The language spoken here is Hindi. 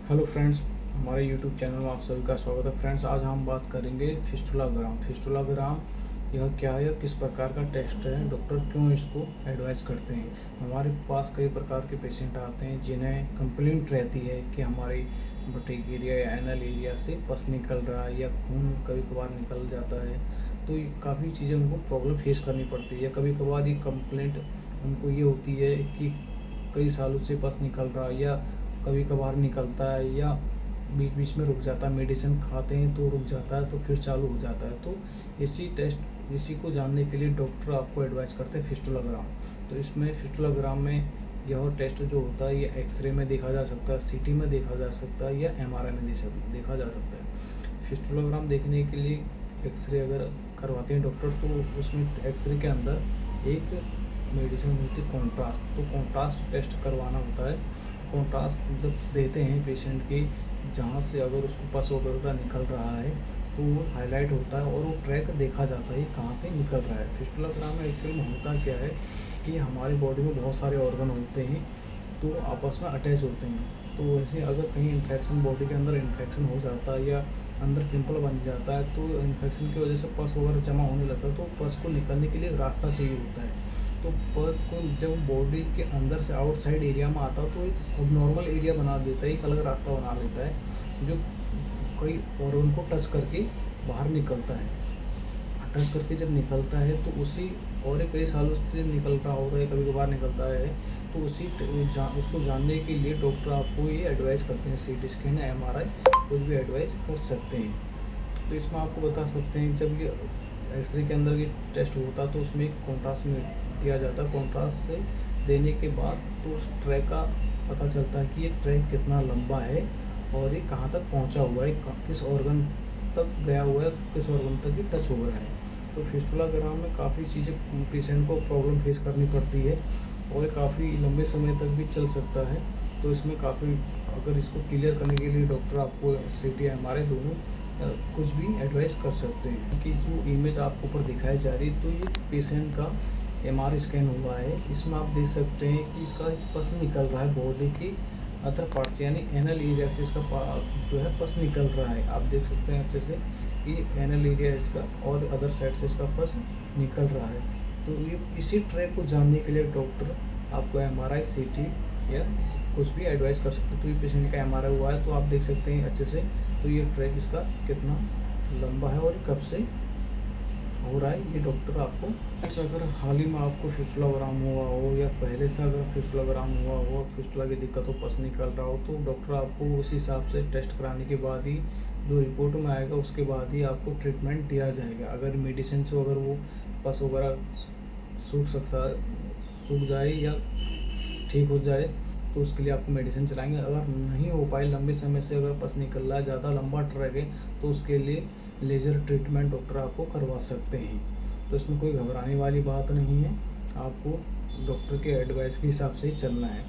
हेलो फ्रेंड्स, हमारे यूट्यूब चैनल में आप सभी का स्वागत है। फ्रेंड्स, आज हम बात करेंगे फिस्टुलाग्राम। फिस्टुलाग्राम यह क्या है, किस प्रकार का टेस्ट है, डॉक्टर क्यों इसको एडवाइस करते हैं। हमारे पास कई प्रकार के पेशेंट आते हैं जिन्हें कंप्लेंट रहती है कि हमारी बटीक एरिया या एनल एरिया से पस निकल रहा है या खून कभी कभार निकल जाता है। तो काफ़ी चीज़ें उनको प्रॉब्लम फेस करनी पड़ती है। कभी कभार ये कंप्लेंट उनको ये होती है कि कई सालों से पस निकल रहा है या कभी कभार निकलता है या बीच बीच में रुक जाता है, मेडिसिन खाते हैं तो रुक जाता है तो फिर चालू हो जाता है। तो इसी को जानने के लिए डॉक्टर आपको एडवाइस करते हैं फिस्टुलाग्राम। तो इसमें फिस्टुलाग्राम में यह टेस्ट जो होता है ये एक्सरे में देखा जा सकता है, सीटी में देखा जा सकता है या एमआरआई में देखा जा सकता है। फिस्टुलाग्राम देखने के लिए एक्सरे अगर करवाते हैं डॉक्टर तो उसमें एक्सरे के अंदर एक मेडिसिन होती है कॉन्ट्रास्ट। तो कॉन्ट्रास्ट टेस्ट करवाना होता है। कॉन्ट्रास्ट जब देते हैं पेशेंट की जहाँ से अगर उसको पस वगैरह निकल रहा है तो वो हाईलाइट होता है और वो ट्रैक देखा जाता है कहाँ से निकल रहा है। फिस्टुलाग्राम में एक्चुअली में होता क्या है कि हमारी बॉडी में बहुत सारे ऑर्गन होते हैं तो आपस में अटैच होते हैं। तो वैसे अगर कहीं इन्फेक्शन बॉडी के अंदर इन्फेक्शन हो जाता है या अंदर पिंपल बन जाता है तो इन्फेक्शन की वजह से पस वगैरह जमा होने लगता है, तो पस को निकलने के लिए रास्ता चाहिए होता है। तो पस को जब बॉडी के अंदर से आउटसाइड एरिया में आता है तो एक अब एरिया बना देता है, एक अलग रास्ता बना लेता है जो कोई ऑर्गन को टच करके बाहर निकलता है। टच करके जब निकलता है तो उसी और कई सालों से निकल रहा होता है, कभी कभार निकलता है तो उसको जानने के लिए डॉक्टर आपको ये एडवाइस करते हैं। सीटी स्कैन एमआरआई कुछ भी एडवाइस कर सकते हैं। तो इसमें आपको बता सकते हैं जब ये एक्सरे के अंदर ये टेस्ट होता है तो उसमें एक कॉन्ट्रास्ट में दिया जाता है। कॉन्ट्रास्ट से देने के बाद तो उस ट्रैक का पता चलता है कि ये ट्रैक कितना लंबा है और ये कहाँ तक पहुँचा हुआ है, किस ऑर्गन तक गया हुआ है, किस ऑर्गन तक ये टच हो रहा है। तो फिस्टुलाग्राम में काफ़ी चीज़ें पेशेंट को प्रॉब्लम फेस करनी पड़ती है और काफ़ी लंबे समय तक भी चल सकता है। तो इसमें काफ़ी अगर इसको क्लियर करने के लिए डॉक्टर आपको सीटी एमआरआई दोनों कुछ भी एडवाइस कर सकते हैं। कि जो इमेज आपको ऊपर दिखाई जा रही है तो ये पेशेंट का एमआरआई स्कैन हुआ है। इसमें आप देख सकते हैं कि इसका पस निकल रहा है बॉडी की अदर पार्ट यानी एनल एरिया से इसका जो है पस निकल रहा है। आप देख सकते हैं अच्छे से कि एनल एरिया इसका और अदर साइड से इसका पस निकल रहा है। तो ये इसी ट्रैक को जानने के लिए डॉक्टर आपको एमआरआई सीटी या कुछ भी एडवाइस कर सकते हैं। तो ये पेशेंट का एमआरआई हुआ है तो आप देख सकते हैं अच्छे से तो ये ट्रैक इसका कितना लंबा है और कब से हो रहा है ये डॉक्टर आपको। अगर हाल ही में आपको फिस्टुलाग्राम हुआ हो या पहले से अगर फिस्टुलाग्राम हुआ हो, फिस्टुला की दिक्कत हो, पस निकल रहा हो तो डॉक्टर आपको उस हिसाब से टेस्ट कराने के बाद ही जो रिपोर्ट में आएगा उसके बाद ही आपको ट्रीटमेंट दिया जाएगा। अगर मेडिसिन से अगर वो पस वगैरह सूख जाए या ठीक हो जाए तो उसके लिए आपको मेडिसिन चलाएंगे। अगर नहीं हो पाए लंबे समय से अगर पस निकल रहा है, ज़्यादा लंबा ट्रैक है तो उसके लिए लेज़र ट्रीटमेंट डॉक्टर आपको करवा सकते हैं। तो इसमें कोई घबराने वाली बात नहीं है, आपको डॉक्टर के एडवाइस के हिसाब से ही चलना है।